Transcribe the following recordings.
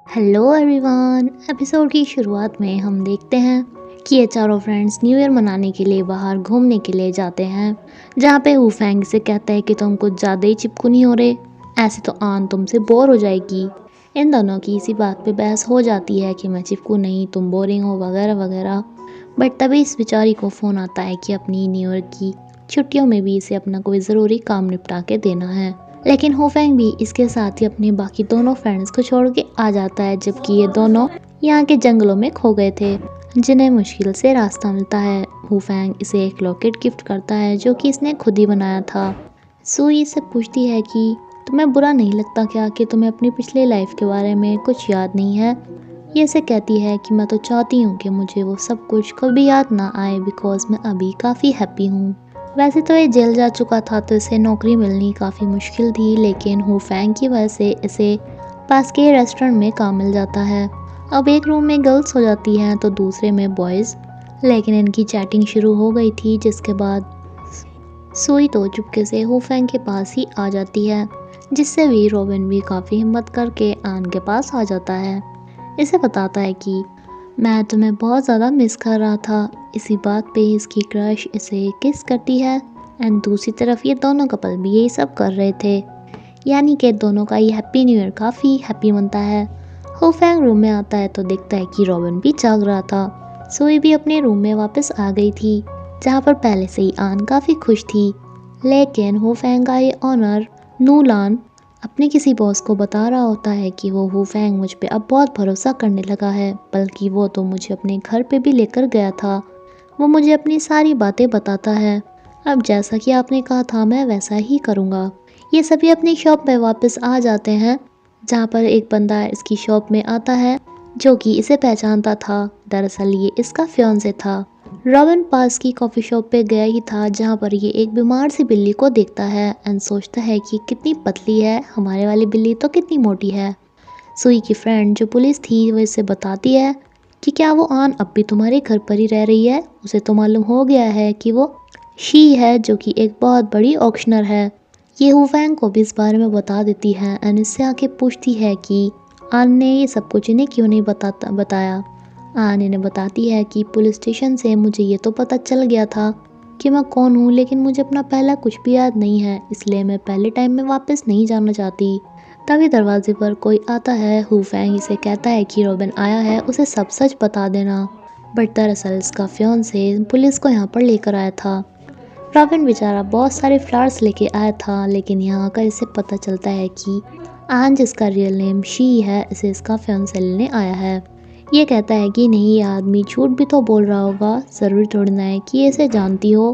Hello everyone. Episode की शुरुआत में हम देखते हैं कि ये चारों फ्रेंड्स न्यू ईयर मनाने के लिए बाहर घूमने के लिए जाते हैं, जहाँ पे वू फैंग से कहता है कि तुम कुछ ज़्यादा ही चिपकुनी हो रहे, ऐसे तो आन तुमसे बोर हो जाएगी। इन दोनों की इसी बात पे बहस हो जाती है कि मैं चिपकू नहीं, तुम बोरिंग हो वगैरह वगैरह। बट तभी इस बेचारी को फ़ोन आता है कि अपनी न्यू ईयर की छुट्टियों में भी इसे अपना कोई ज़रूरी काम निपटा के देना है। लेकिन होफैंग भी इसके साथ ही अपने बाकी दोनों फ्रेंड्स को छोड़ के आ जाता है, जबकि ये दोनों यहाँ के जंगलों में खो गए थे, जिन्हें मुश्किल से रास्ता मिलता है। होफैंग इसे एक लॉकेट गिफ्ट करता है जो कि इसने खुद ही बनाया था। सुई से पूछती है कि तुम्हें बुरा नहीं लगता क्या कि तुम्हें अपनी पिछली लाइफ के बारे में कुछ याद नहीं है। ये इसे कहती है कि मैं तो चाहती हूँ कि मुझे वो सब कुछ कभी याद ना आए, बिकॉज मैं अभी काफ़ी हैप्पी हूँ। वैसे तो ये जेल जा चुका था तो इसे नौकरी मिलनी काफ़ी मुश्किल थी, लेकिन हुफैंग की वजह से इसे पास के रेस्टोरेंट में काम मिल जाता है। अब एक रूम में गर्ल्स हो जाती हैं तो दूसरे में बॉयज़, लेकिन इनकी चैटिंग शुरू हो गई थी, जिसके बाद सुई तो चुपके से हुफैंग के पास ही आ जाती है, जिससे भी रॉबिन भी काफ़ी हिम्मत करके आन के पास आ जाता है। इसे बताता है कि मैं तुम्हें बहुत ज़्यादा मिस कर रहा था। इसी बात पे इसकी क्रश इसे किस करती है, एंड दूसरी तरफ ये दोनों कपल भी यही सब कर रहे थे, यानी कि दोनों का ये हैप्पी न्यू ईयर काफ़ी हैप्पी बनता है। होफैंग रूम में आता है तो देखता है कि रॉबिन भी जाग रहा था। सोई भी अपने रूम में वापस आ गई थी, जहाँ पर पहले से ही आन काफ़ी खुश थी। लेकिन होफैंग का ये ऑनर नूलान अपने किसी बॉस को बता रहा होता है कि वो हुफैंग मुझ पे अब बहुत भरोसा करने लगा है, बल्कि वो तो मुझे अपने घर पे भी लेकर गया था। वो मुझे अपनी सारी बातें बताता है। अब जैसा कि आपने कहा था मैं वैसा ही करूँगा। ये सभी अपनी शॉप में वापस आ जाते हैं, जहाँ पर एक बंदा इसकी शॉप में आता है जो कि इसे पहचानता था। दरअसल ये इसका फियांसे था। रॉबिन पास की कॉफ़ी शॉप पे गया ही था, जहाँ पर ये एक बीमार सी बिल्ली को देखता है एंड सोचता है कि कितनी पतली है, हमारे वाली बिल्ली तो कितनी मोटी है। सुई की फ्रेंड जो पुलिस थी वो इसे बताती है कि क्या वो आन अब भी तुम्हारे घर पर ही रह रही है। उसे तो मालूम हो गया है कि वो शी है, जो कि एक बहुत बड़ी ऑक्शनर है। ये हुफैंग को भी इस बारे में बता देती है एंड इससे आके पूछती है कि आन ने ये सब कुछ इन्हें क्यों नहीं बताया। आन इन्हें बताती है कि पुलिस स्टेशन से मुझे ये तो पता चल गया था कि मैं कौन हूँ, लेकिन मुझे अपना पहला कुछ भी याद नहीं है, इसलिए मैं पहले टाइम में वापस नहीं जाना चाहती। तभी दरवाजे पर कोई आता है। हुफैंग इसे कहता है कि रॉबिन आया है, उसे सब सच बता देना। बट दरअसल इसका फियांसे पुलिस को यहाँ पर लेकर आया था। रॉबिन बेचारा बहुत सारे फ्लावर्स लेके आया था, लेकिन यहाँ आकर इसे पता चलता है कि आन, जिसका रियल नेम शी है, इसे इसका फियांसे लेने आया है। ये कहता है कि नहीं, ये आदमी झूठ भी तो बोल रहा होगा, ज़रूरी थोड़ी ना है कि ये इसे जानती हो।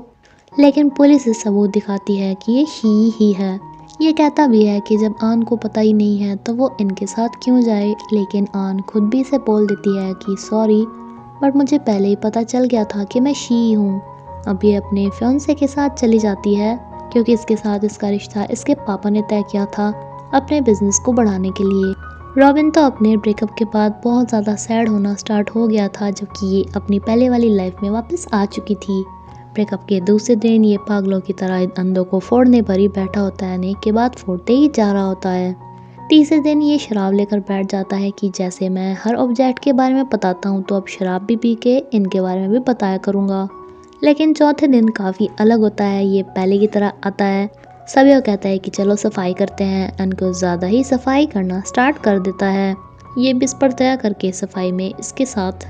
लेकिन पुलिस इस सबूत दिखाती है कि ये शी ही है। ये कहता भी है कि जब आन को पता ही नहीं है तो वो इनके साथ क्यों जाए, लेकिन आन खुद भी इसे बोल देती है कि सॉरी, बट मुझे पहले ही पता चल गया था कि मैं शी हूँ। अब ये अपने फियांसे के साथ चली जाती है, क्योंकि इसके साथ इसका रिश्ता इसके पापा ने तय किया था अपने बिजनेस को बढ़ाने के लिए। रॉबिन तो अपने ब्रेकअप के बाद बहुत ज़्यादा सैड होना स्टार्ट हो गया था, जबकि ये अपनी पहले वाली लाइफ में वापस आ चुकी थी। ब्रेकअप के दूसरे दिन ये पागलों की तरह इन अंधों को फोड़ने पर ही बैठा होता है, एक के बाद फोड़ते ही जा रहा होता है। तीसरे दिन ये शराब लेकर बैठ जाता है कि जैसे मैं हर ऑब्जेक्ट के बारे में बताता हूँ तो अब शराब भी पी के इनके बारे में भी बताया करूँगा। लेकिन चौथे दिन काफ़ी अलग होता है। ये पहले की तरह आता है, सभी को कहता है कि चलो सफाई करते हैं, एंड कुछ ज़्यादा ही सफाई करना स्टार्ट कर देता है। ये बिस्तर तय करके सफाई में इसके साथ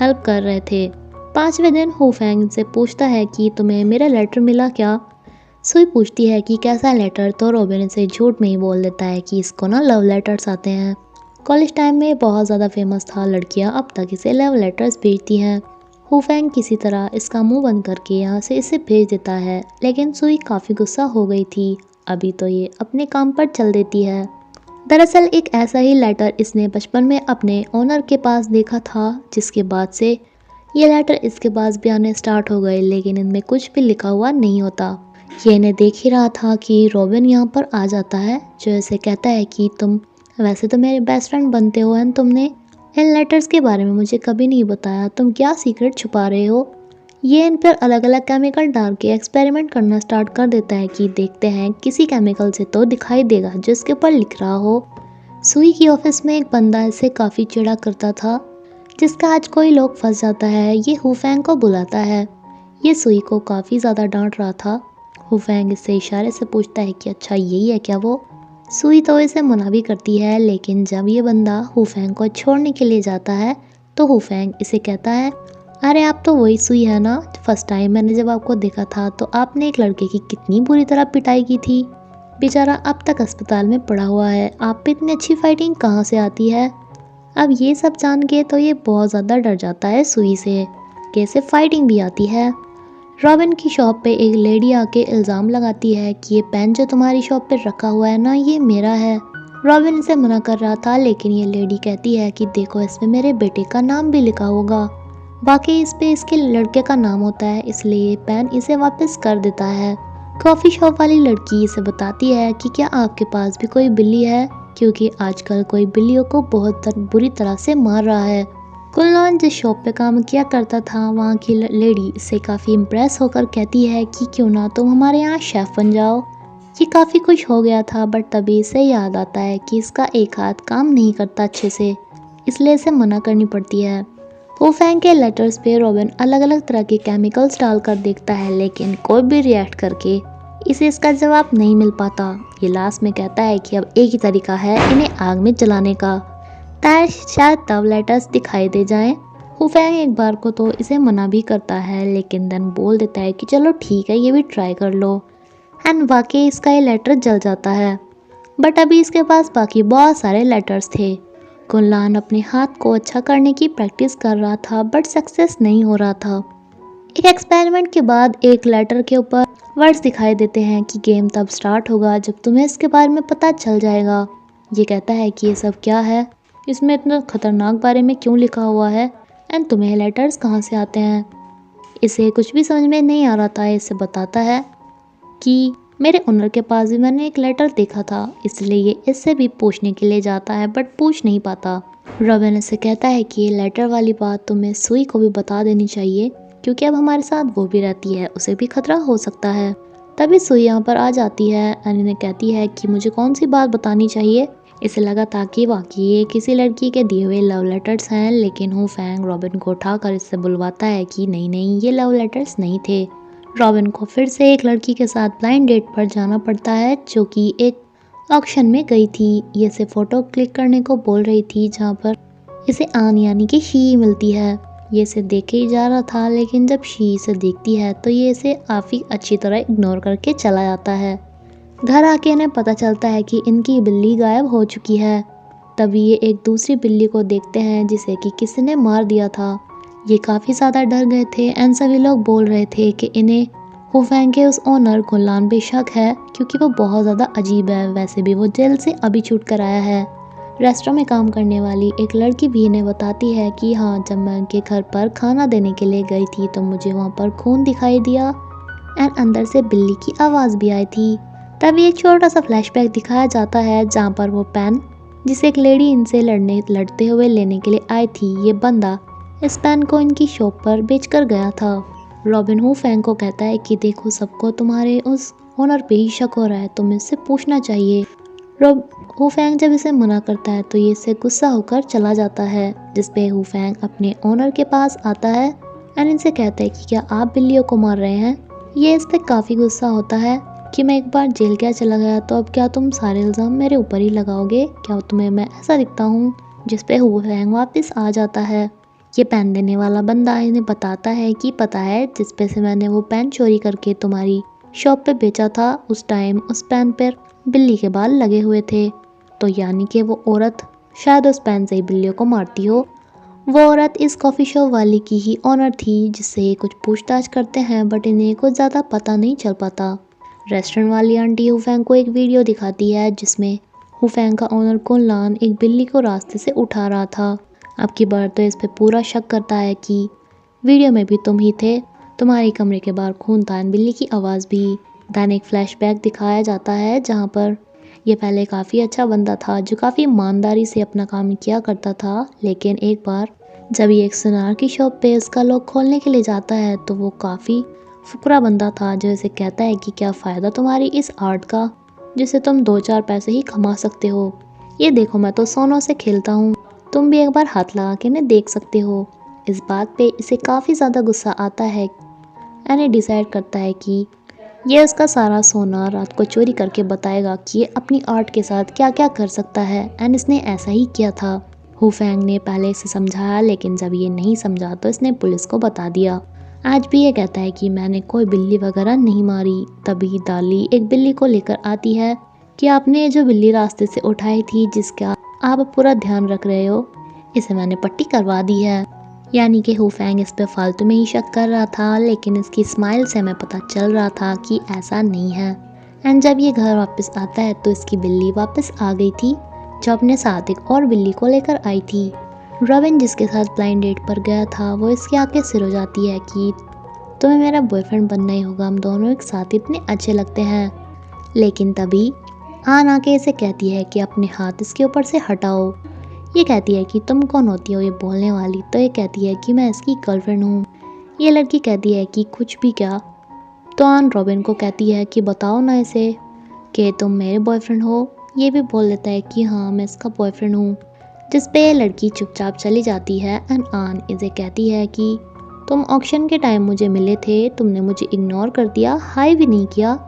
हेल्प कर रहे थे। पाँचवें दिन हुफैंग से पूछता है कि तुम्हें मेरा लेटर मिला क्या। सुई पूछती है कि कैसा लेटर, तो रॉबिन से झूठ में ही बोल देता है कि इसको ना लव लेटर्स आते हैं। कॉलेज टाइम में बहुत ज़्यादा फेमस था, लड़कियां अब तक इसे लव लेटर्स भेजती हैं। हुफैंग किसी तरह इसका मुंह बंद करके यहाँ से इसे भेज देता है, लेकिन सुई काफ़ी गुस्सा हो गई थी। अभी तो ये अपने काम पर चल देती है। दरअसल एक ऐसा ही लेटर इसने बचपन में अपने ओनर के पास देखा था, जिसके बाद से ये लेटर इसके पास भी आने स्टार्ट हो गए, लेकिन इनमें कुछ भी लिखा हुआ नहीं होता। ये इन्हें देख ही रहा था कि रॉबिन यहाँ पर आ जाता है, जो इसे कहता है कि तुम वैसे तो मेरे बेस्ट फ्रेंड बनते हो एंड तुमने इन लेटर्स के बारे में मुझे कभी नहीं बताया, तुम क्या सीक्रेट छुपा रहे हो। ये इन पर अलग अलग केमिकल डाल के एक्सपेरिमेंट करना स्टार्ट कर देता है कि देखते हैं किसी केमिकल से तो दिखाई देगा जिसके ऊपर लिख रहा हो। सुई की ऑफिस में एक बंदा इससे काफ़ी चिढ़ा करता था, जिसका आज कोई लोग फंस जाता है। ये हुफैंग को बुलाता है। ये सुई को काफ़ी ज़्यादा डांट रहा था। हुफैंग इससे इशारे से पूछता है कि अच्छा यही है क्या वो। सुई तो इसे मना भी करती है, लेकिन जब ये बंदा हुफैंग को छोड़ने के लिए जाता है तो हुफैंग इसे कहता है, अरे आप तो वही सुई है ना, फर्स्ट टाइम मैंने जब आपको देखा था तो आपने एक लड़के की कितनी बुरी तरह पिटाई की थी। बेचारा अब तक अस्पताल में पड़ा हुआ है, आप पे इतनी अच्छी फाइटिंग कहाँ से आती है। अब ये सब जान के तो ये बहुत ज़्यादा डर जाता है सुई से, कैसे फाइटिंग भी आती है। रॉबिन की शॉप पे एक लेडी आके इल्ज़ाम लगाती है कि ये पेन जो तुम्हारी शॉप पे रखा हुआ है ना, ये मेरा है। रॉबिन इसे मना कर रहा था, लेकिन ये लेडी कहती है कि देखो इसमें मेरे बेटे का नाम भी लिखा होगा। बाकी इस पे इसके लड़के का नाम होता है, इसलिए ये पेन इसे वापस कर देता है। कॉफ़ी शॉप वाली लड़की इसे बताती है कि क्या आपके पास भी कोई बिल्ली है, क्योंकि आजकल कोई बिल्लियों को बहुत बुरी तरह से मार रहा है। कुल्लान जिस शॉप पे काम किया करता था, वहाँ की लेडी इससे काफ़ी इम्प्रेस होकर कहती है कि क्यों ना तुम हमारे यहाँ शेफ़ बन जाओ। ये काफ़ी खुश हो गया था, बट तभी इसे याद आता है कि इसका एक हाथ काम नहीं करता अच्छे से, इसलिए इसे मना करनी पड़ती है। हुफैंग के लेटर्स पे रॉबिन अलग अलग तरह के केमिकल्स डालकर देखता है, लेकिन कोई भी रिएक्ट करके इसे इसका जवाब नहीं मिल पाता। ये लास्ट में कहता है कि अब एक ही तरीका है इन्हें आग में जलाने का, शायद तब लेटर्स दिखाई दे जाएं। हुफैंग एक बार को तो इसे मना भी करता है, लेकिन देन बोल देता है कि चलो ठीक है ये भी ट्राई कर लो। एंड वाकई इसका ये लेटर जल जाता है। बट अभी इसके पास बाकी बहुत सारे लेटर्स थे। कुल्लान अपने हाथ को अच्छा करने की प्रैक्टिस कर रहा था, बट सक्सेस नहीं हो रहा था। एक एक्सपेरिमेंट के बाद एक लेटर के ऊपर वर्ड्स दिखाई देते हैं कि गेम तब स्टार्ट होगा जब तुम्हें इसके बारे में पता चल जाएगा। ये कहता है कि ये सब क्या है, इसमें इतना खतरनाक बारे में क्यों लिखा हुआ है, एंड तुम्हें लेटर्स कहाँ से आते हैं। इसे कुछ भी समझ में नहीं आ रहा था। इसे बताता है कि मेरे ओनर के पास भी मैंने एक लेटर देखा था, इसलिए ये इससे भी पूछने के लिए जाता है, बट पूछ नहीं पाता। रॉबिन इसे कहता है कि ये लेटर वाली बात तुम्हें सुई को भी बता देनी चाहिए, क्योंकि अब हमारे साथ वो भी रहती है, उसे भी खतरा हो सकता है। तभी सुई यहाँ पर आ जाती है और इन्हें कहती है कि मुझे कौन सी बात बतानी चाहिए। इसे लगा था कि वाकई ये किसी लड़की के दिए हुए लव लेटर्स हैं, लेकिन हुफैंग रॉबिन को उठाकर इससे बुलवाता है कि नहीं नहीं, ये लव लेटर्स नहीं थे। रॉबिन को फिर से एक लड़की के साथ ब्लाइंड डेट पर जाना पड़ता है, जो कि एक ऑक्शन में गई थी। ये इसे फ़ोटो क्लिक करने को बोल रही थी, जहाँ पर इसे आन यानी कि शी मिलती है। ये इसे देखे ही जा रहा था, लेकिन जब शी इसे देखती है तो ये इसे काफ़ी अच्छी तरह इग्नोर करके चला जाता है। घर आके इन्हें पता चलता है कि इनकी बिल्ली गायब हो चुकी है। तभी ये एक दूसरी बिल्ली को देखते हैं जिसे कि किसी ने मार दिया था। ये काफ़ी ज़्यादा डर गए थे एंड सभी लोग बोल रहे थे कि इन्हें हुफैंग के उस ओनर कुल्लान पे शक है, क्योंकि वो बहुत ज़्यादा अजीब है। वैसे भी वो जेल से अभी छूट कर आया है। रेस्टोरेंट में काम करने वाली एक लड़की भी इन्हें बताती है कि हाँ, जब मैं उनके घर पर खाना देने के लिए गई थी तो मुझे वहाँ पर खून दिखाई दिया एंड अंदर से बिल्ली की आवाज़ भी आई थी। तभी एक छोटा सा फ्लैशबैक दिखाया जाता है, जहाँ पर वो पेन जिसे एक लेडी इनसे लड़ते हुए लेने के लिए आई थी, ये बंदा इस पेन को इनकी शॉप पर बेचकर गया था। रॉबिन हुफैंग को कहता है कि देखो, सबको तुम्हारे उस ओनर पे ही शक हो रहा है, तुम्हें इससे पूछना चाहिए। हुफैंग जब इसे मना करता है तो ये इससे गुस्सा होकर चला जाता है, जिसपे हुफैंग अपने ओनर के पास आता है एंड इनसे कहता है कि क्या आप बिल्लियों को मार रहे हैं। ये इस पे काफ़ी गुस्सा होता है कि मैं एक बार जेल क्या चला गया, तो अब क्या तुम सारे इल्ज़ाम मेरे ऊपर ही लगाओगे, क्या तुम्हें मैं ऐसा दिखता हूँ। जिसपे हुफैंग वापस आ जाता है। ये पेन देने वाला बंदा इन्हें बताता है कि पता है, जिस पे से मैंने वो पेन चोरी करके तुम्हारी शॉप पे बेचा था, उस टाइम उस पेन पर बिल्ली के बाल लगे हुए थे। तो यानी कि वो औरत शायद उस पेन से ही बिल्लियों को मारती हो। वो औरत इस कॉफ़ी शॉप वाली की ही ऑनर थी, जिससे ये कुछ पूछताछ करते हैं, बट इन्हें कुछ ज़्यादा पता नहीं चल पाता। रेस्टोरेंट वाली आंटी हुफैंग को एक वीडियो दिखाती है, जिसमें हुफैंग का ऑनर कुनलान एक बिल्ली को रास्ते से उठा रहा था। अब की बार तो इस पे पूरा शक करता है कि वीडियो में भी तुम ही थे, तुम्हारी कमरे के बाहर खून था, बिल्ली की आवाज़ भी। दैन एक फ्लैशबैक दिखाया जाता है, जहाँ पर ये पहले काफ़ी अच्छा बंदा था, जो काफ़ी ईमानदारी से अपना काम किया करता था, लेकिन एक बार जब ये एक सुनार की शॉप पे उसका लॉक खोलने के लिए जाता है, तो वो काफ़ी फुकरा बंदा था, जो इसे कहता है कि क्या फ़ायदा तुम्हारी इस आर्ट का, जिससे तुम 2-4 पैसे ही कमा सकते हो। ये देखो मैं तो सोनों से खेलता हूँ, तुम भी एक बार हाथ लगा के इन्हें देख सकते हो। इस बात पे इसे काफ़ी ज़्यादा गुस्सा आता है। एनी डिसाइड करता है कि ये उसका सारा सोना रात को चोरी करके बताएगा कि ये अपनी आर्ट के साथ क्या क्या कर सकता है। एंड इसने ऐसा ही किया था। हुफैंग ने पहले इसे समझाया, लेकिन जब ये नहीं समझा तो इसने पुलिस को बता दिया। आज भी ये कहता है कि मैंने कोई बिल्ली वगैरह नहीं मारी। तभी दाली एक बिल्ली को लेकर आती है कि आपने ये जो बिल्ली रास्ते से उठाई थी, जिसका आप पूरा ध्यान रख रहे हो, इसे मैंने पट्टी करवा दी है। यानी कि हुफैंग इस पे फालतू में ही शक कर रहा था, लेकिन इसकी स्माइल से हमें पता चल रहा था कि ऐसा नहीं है। एंड जब ये घर वापस आता है तो इसकी बिल्ली वापस आ गई थी, जो अपने साथ एक और बिल्ली को लेकर आई थी। रॉबिन जिसके साथ ब्लाइंड डेट पर गया था, वो इसके आके सिर हो जाती है कि तुम्हें मेरा बॉयफ्रेंड बनना ही होगा, हम दोनों एक साथ इतने अच्छे लगते हैं। लेकिन तभी आन आके इसे कहती है कि अपने हाथ इसके ऊपर से हटाओ। ये कहती है कि तुम कौन होती हो ये बोलने वाली, तो ये कहती है कि मैं इसकी गर्लफ्रेंड हूँ। ये लड़की कहती है कि कुछ भी क्या। तो आन रॉबिन को कहती है कि बताओ ना इसे कि तुम मेरे बॉयफ्रेंड हो। ये भी बोल देता है कि हाँ मैं इसका बॉयफ्रेंड हूँ, जिस पे ये लड़की चुपचाप चली जाती है। एंड आन इसे कहती है कि तुम ऑक्शन के टाइम मुझे मिले थे, तुमने मुझे इग्नोर कर दिया, हाई भी नहीं किया।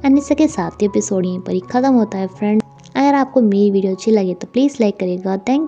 एंड इस के साथ एपिसोड यहीं पर ही ख़त्म होता है फ्रेंड्स। अगर आपको मेरी वीडियो अच्छी लगे तो प्लीज़ लाइक करिएगा। Thank you.